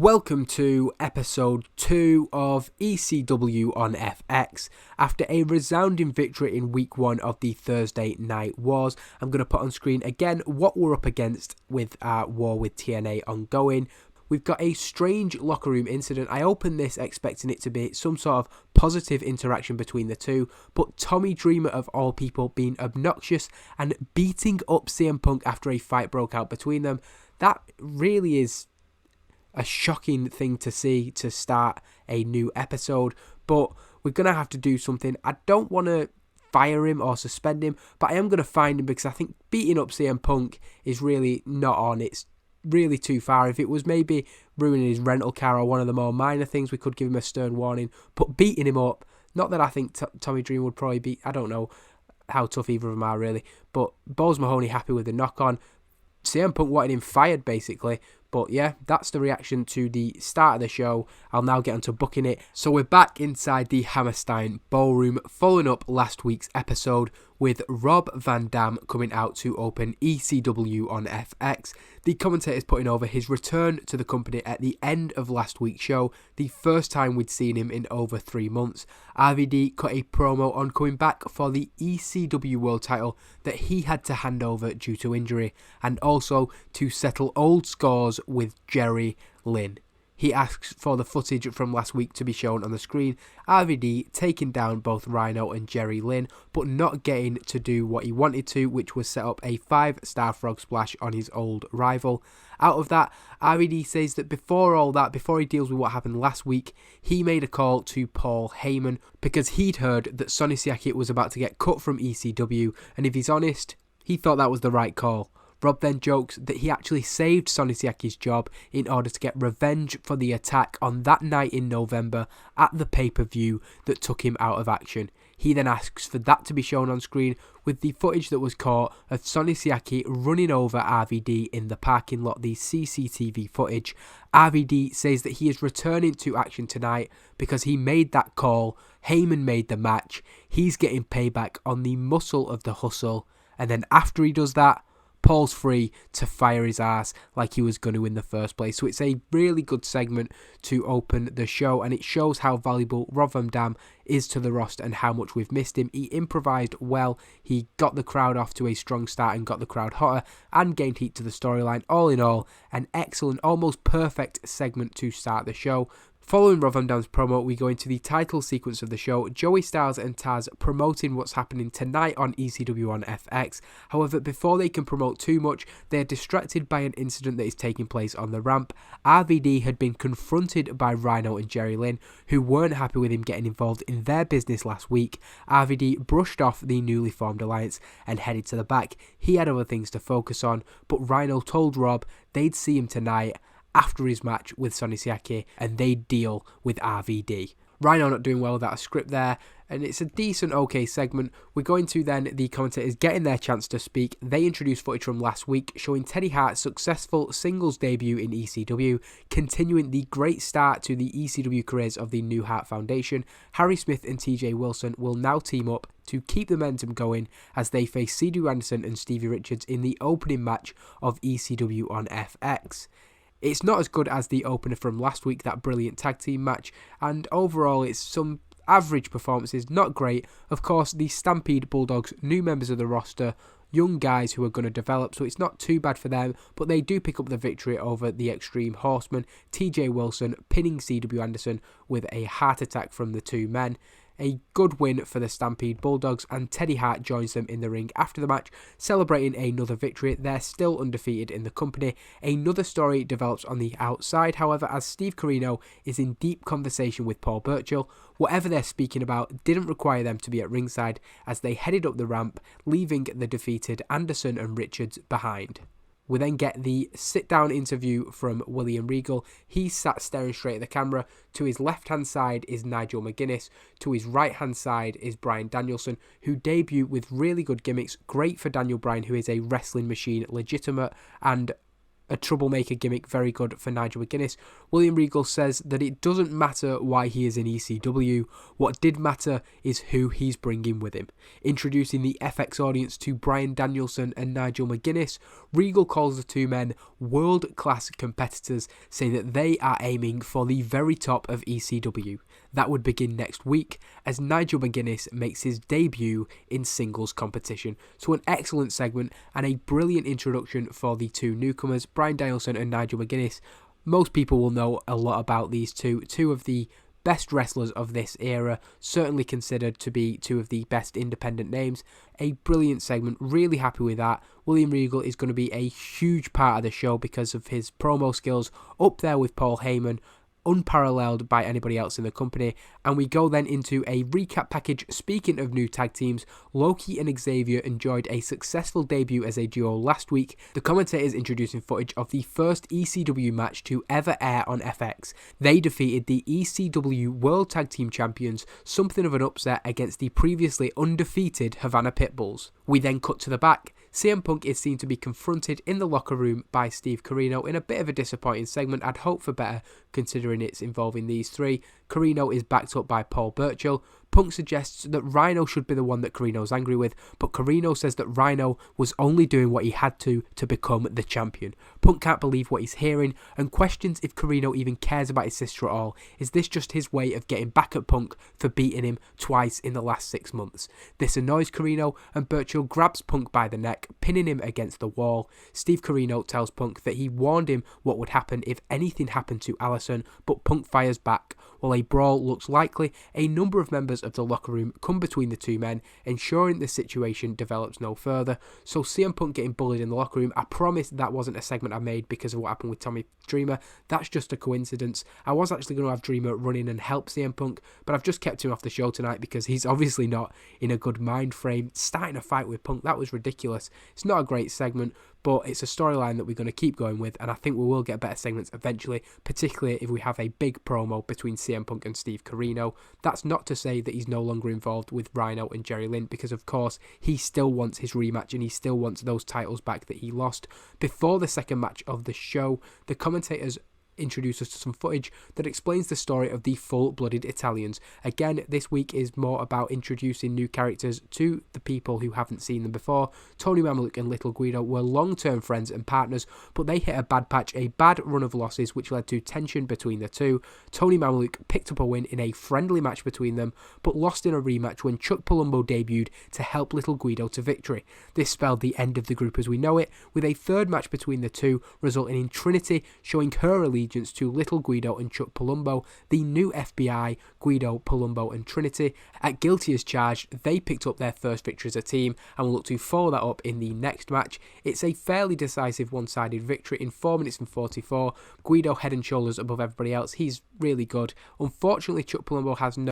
Welcome to episode 2 of ECW on FX. After a resounding victory in week 1 of the Thursday Night Wars, I'm going to put on screen again what we're up against with our war with TNA ongoing. We've got a strange locker room incident. I opened this expecting it to be some sort of positive interaction between the two, but Tommy Dreamer of all people being obnoxious and beating up CM Punk after a fight broke out between them. That really is a shocking thing to see to start a new episode, but we're going to have to do something. I don't want to fire him or suspend him, but I am going to find him because I think beating up CM Punk is really not on. It's really too far. If it was maybe ruining his rental car or one of the more minor things, we could give him a stern warning, but beating him up, not that I think Tommy Dreamer would probably be, I don't know how tough either of them are really, but Balls Mahoney happy with the knock on. CM Punk wanted him fired basically. But yeah, that's the reaction to the start of the show. I'll now get onto booking it. So we're back inside the Hammerstein Ballroom, following up last week's episode with Rob Van Dam coming out to open ECW on FX. The commentator is putting over his return to the company at the end of last week's show, the first time we'd seen him in over 3 months. RVD cut a promo on coming back for the ECW World title that he had to hand over due to injury, and also to settle old scores with Jerry Lynn. He asks for the footage from last week to be shown on the screen. RVD taking down both Rhino and Jerry Lynn, but not getting to do what he wanted to, which was set up a 5-star frog splash on his old rival. Out of that, RVD says that before he deals with what happened last week, he made a call to Paul Heyman because he'd heard that Sonny Siaki was about to get cut from ECW, and if he's honest, he thought that was the right call. Rob then jokes that he actually saved Sonny Siaki's job in order to get revenge for the attack on that night in November at the pay-per-view that took him out of action. He then asks for that to be shown on screen with the footage that was caught of Sonny Siaki running over RVD in the parking lot, the CCTV footage. RVD says that he is returning to action tonight because he made that call, Heyman made the match, he's getting payback on the muscle of the hustle, and then after he does that, Paul's free to fire his ass like he was going to in the first place. So it's a really good segment to open the show, and it shows how valuable Rob Van Dam is to the roster and how much we've missed him. He improvised well, he got the crowd off to a strong start and got the crowd hotter and gained heat to the storyline. All in all, an excellent, almost perfect segment to start the show. Following Rob Van Dam's promo, we go into the title sequence of the show, Joey Styles and Taz promoting what's happening tonight on ECW on FX. However, before they can promote too much, they are distracted by an incident that is taking place on the ramp. RVD had been confronted by Rhino and Jerry Lynn, who weren't happy with him getting involved in their business last week. RVD brushed off the newly formed alliance and headed to the back. He had other things to focus on, but Rhino told Rob they'd see him tonight after his match with Sonny Siaki and they'd deal with RVD. Rhino not doing well without a script there, and it's a decent okay segment. We're going to then the commentators getting their chance to speak. They introduced footage from last week showing Teddy Hart's successful singles debut in ECW, continuing the great start to the ECW careers of the New Hart Foundation. Harry Smith and TJ Wilson will now team up to keep the momentum going as they face C.D. Anderson and Stevie Richards in the opening match of ECW on FX. It's not as good as the opener from last week, that brilliant tag team match, and overall it's some average performances, not great. Of course, the Stampede Bulldogs, new members of the roster, young guys who are going to develop, so it's not too bad for them, but they do pick up the victory over the Extreme Horsemen. TJ Wilson pinning C.W. Anderson with a heart attack from the two men. A good win for the Stampede Bulldogs, and Teddy Hart joins them in the ring after the match, celebrating another victory. They're still undefeated in the company. Another story develops on the outside, however, as Steve Corino is in deep conversation with Paul Burchill. Whatever they're speaking about didn't require them to be at ringside as they headed up the ramp, leaving the defeated Anderson and Richards behind. We then get the sit-down interview from William Regal. He's sat staring straight at the camera. To his left-hand side is Nigel McGuinness. To his right-hand side is Bryan Danielson, who debut with really good gimmicks. Great for Daniel Bryan, who is a wrestling machine, legitimate and a troublemaker gimmick very good for Nigel McGuinness. William Regal says that it doesn't matter why he is in ECW, what did matter is who he's bringing with him. Introducing the FX audience to Bryan Danielson and Nigel McGuinness, Regal calls the two men world-class competitors, saying that they are aiming for the very top of ECW. That would begin next week as Nigel McGuinness makes his debut in singles competition. So an excellent segment and a brilliant introduction for the two newcomers, Bryan Danielson and Nigel McGuinness. Most people will know a lot about these two of the best wrestlers of this era, certainly considered to be two of the best independent names. A brilliant segment, really happy with that. William Regal is going to be a huge part of the show because of his promo skills, up there with Paul Heyman, unparalleled by anybody else in the company. And we go then into a recap package. Speaking of new tag teams, Low-Ki and Xavier enjoyed a successful debut as a duo last week. The commentators introducing footage of the first ECW match to ever air on FX. They defeated the ECW World Tag Team Champions, something of an upset against the previously undefeated Havana Pitbulls. We then cut to the back. CM Punk is seen to be confronted in the locker room by Steve Corino in a bit of a disappointing segment. I'd hope for better considering it's involving these three. Corino is backed up by Paul Burchill. Punk suggests that Rhino should be the one that Corino's angry with, but Corino says that Rhino was only doing what he had to become the champion. Punk can't believe what he's hearing and questions if Corino even cares about his sister at all. Is this just his way of getting back at Punk for beating him twice in the last 6 months? This annoys Corino and Burchill grabs Punk by the neck, pinning him against the wall. Steve Corino tells Punk that he warned him what would happen if anything happened to Allison, but Punk fires back. While a brawl looks likely, a number of members of the locker room come between the two men, ensuring the situation develops no further. So CM Punk getting bullied in the locker room, I promise that wasn't a segment I made because of what happened with Tommy Dreamer. That's just a coincidence. I was actually going to have Dreamer run in and help CM Punk, but I've just kept him off the show tonight because he's obviously not in a good mind frame. Starting a fight with Punk, that was ridiculous. It's not a great segment, but it's a storyline that we're going to keep going with, and I think we will get better segments eventually, particularly if we have a big promo between CM Punk and Steve Corino. That's not to say that he's no longer involved with Rhino and Jerry Lynn, because of course he still wants his rematch and he still wants those titles back that he lost. Before the second match of the show, the commentators introduce us to some footage that explains the story of the full-blooded Italians. Again, this week is more about introducing new characters to the people who haven't seen them before. Tony Mamaluke and Little Guido were long-term friends and partners, but they hit a bad patch, a bad run of losses, which led to tension between the two. Tony Mamaluke picked up a win in a friendly match between them, but lost in a rematch when Chuck Palumbo debuted to help Little Guido to victory. This spelled the end of the group as we know it, with a third match between the two resulting in Trinity showing her allegiance to Little Guido and Chuck Palumbo. The new FBI, Guido, Palumbo and Trinity, at guilty as charged, they picked up their first victory as a team and will look to follow that up in the next match. It's a fairly decisive one-sided victory in 4 minutes and 44. Guido head and shoulders above everybody else. He's really good. Unfortunately, Chuck Palumbo has no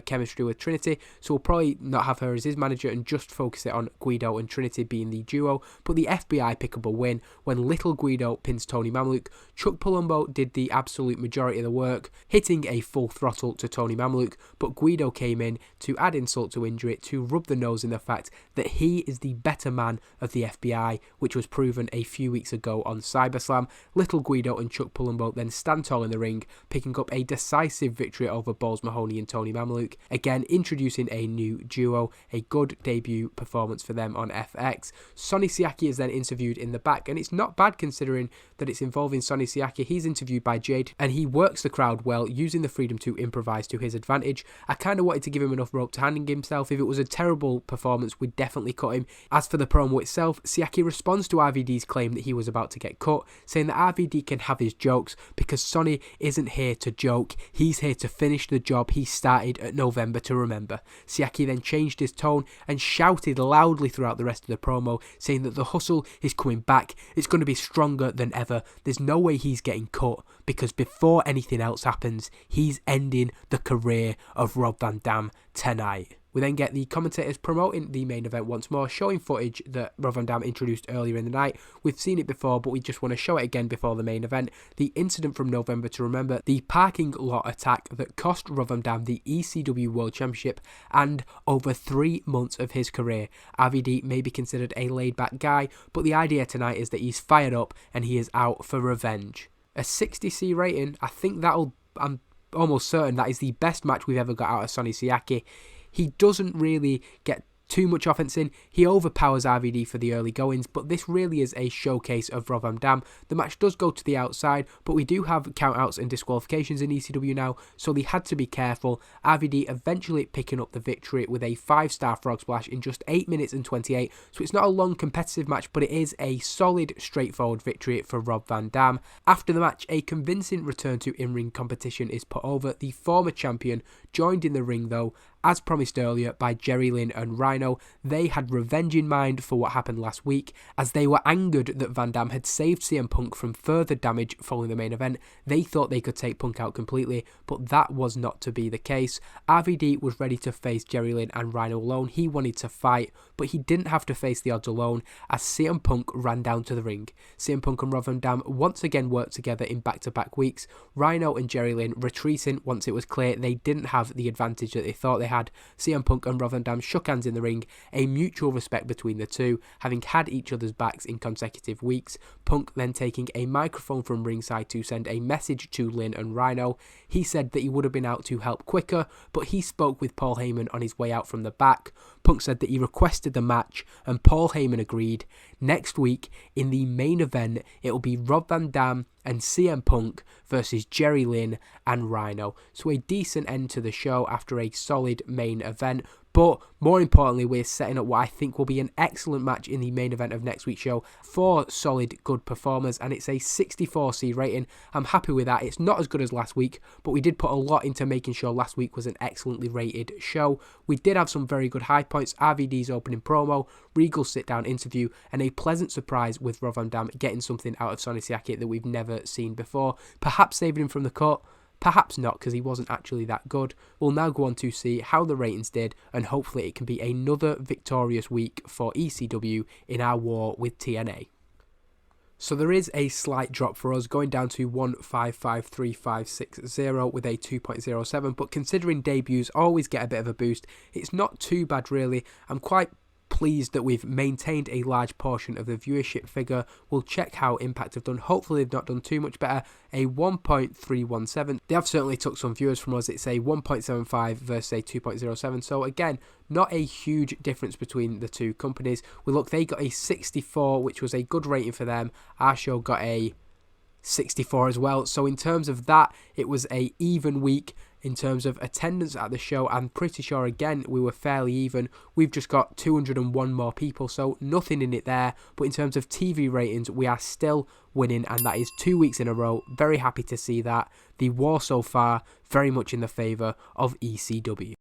chemistry with Trinity, so we'll probably not have her as his manager and just focus it on Guido and Trinity being the duo. But the FBI pick up a win when Little Guido pins Tony Mamaluke. Chuck Palumbo did the absolute majority of the work, hitting a full throttle to Tony Mamaluke, but Guido came in to add insult to injury, to rub the nose in the fact that he is the better man of the FBI, which was proven a few weeks ago on CyberSlam. Little Guido and Chuck Palumbo then stand tall in the ring, picking up a decisive victory over Balls Mahoney and Tony Mamaluke, again introducing a new duo, a good debut performance for them on FX. Sonny Siaki is then interviewed in the back, and it's not bad considering that it's involving Sonny Siaki. He's interviewed by Jade, and he works the crowd well, using the freedom to improvise to his advantage. I kind of wanted to give him enough rope to handing himself. If it was a terrible performance, we'd definitely cut him. As for the promo itself, Siaki responds to RVD's claim that he was about to get cut, saying that RVD can have his jokes because Sonny isn't here to joke, he's here to finish the job he started at November to Remember. Siaki then changed his tone and shouted loudly throughout the rest of the promo, saying that the hustle is coming back, it's going to be stronger than ever, there's no way he's getting cut. because before anything else happens, he's ending the career of Rob Van Dam tonight. We then get the commentators promoting the main event once more, showing footage that Rob Van Dam introduced earlier in the night. We've seen it before, but we just want to show it again before the main event. The incident from November to remember, the parking lot attack that cost Rob Van Dam the ECW World Championship and over 3 months of his career. RVD may be considered a laid-back guy, but the idea tonight is that he's fired up and he is out for revenge. A 60C rating, I'm almost certain that is the best match we've ever got out of Sonny Siaki. He doesn't really get too much offense in. He overpowers RVD for the early goings, but this really is a showcase of Rob Van Dam. The match does go to the outside, but we do have countouts and disqualifications in ECW now, so they had to be careful. RVD eventually picking up the victory with a 5-star frog splash in just 8 minutes and 28, so it's not a long competitive match, but it is a solid, straightforward victory for Rob Van Dam. After the match, a convincing return to in-ring competition is put over. The former champion joined in the ring though, as promised earlier by Jerry Lynn and Rhino. They had revenge in mind for what happened last week, as they were angered that Van Dam had saved CM Punk from further damage following the main event. They thought they could take Punk out completely, but that was not to be the case. RVD was ready to face Jerry Lynn and Rhino alone. He wanted to fight, but he didn't have to face the odds alone, as CM Punk ran down to the ring. CM Punk and Rob Van Dam once again worked together in back-to-back weeks. Rhino and Jerry Lynn retreating once it was clear they didn't have the advantage that they thought they had. CM Punk and Rob Van Dam shook hands in the ring, a mutual respect between the two, having had each other's backs in consecutive weeks. Punk then taking a microphone from ringside to send a message to Lynn and Rhino. He said that he would have been out to help quicker, but he spoke with Paul Heyman on his way out from the back. Punk said that he requested the match, and Paul Heyman agreed. Next week, in the main event, it will be Rob Van Dam and CM Punk versus Jerry Lynn and Rhino. So a decent end to the show after a solid main event. But more importantly, we're setting up what I think will be an excellent match in the main event of next week's show. 4 solid, good performers, and it's a 64C rating. I'm happy with that. It's not as good as last week, but we did put a lot into making sure last week was an excellently rated show. We did have some very good high points. RVD's opening promo, Regal's sit-down interview, and a pleasant surprise with Rob Van Dam getting something out of Sonny Siaki that we've never seen before. Perhaps saving him from the cut. Perhaps not, because he wasn't actually that good. We'll now go on to see how the ratings did, and hopefully it can be another victorious week for ECW in our war with TNA. So there is a slight drop for us, going down to 1553560 with a 2.07, but considering debuts always get a bit of a boost, it's not too bad really. I'm quite pleased that we've maintained a large portion of the viewership figure. We'll check how Impact have done. Hopefully they've not done too much better. A 1.317. They have certainly took some viewers from us. It's a 1.75 versus a 2.07. So again, not a huge difference between the two companies. They got a 64, which was a good rating for them. Our show got a 64 as well. So in terms of that, it was a even week. In terms of attendance at the show, I'm pretty sure again we were fairly even. We've just got 201 more people, so nothing in it there. But in terms of TV ratings, we are still winning, and that is 2 weeks in a row. Very happy to see that. The war so far very much in the favour of ECW.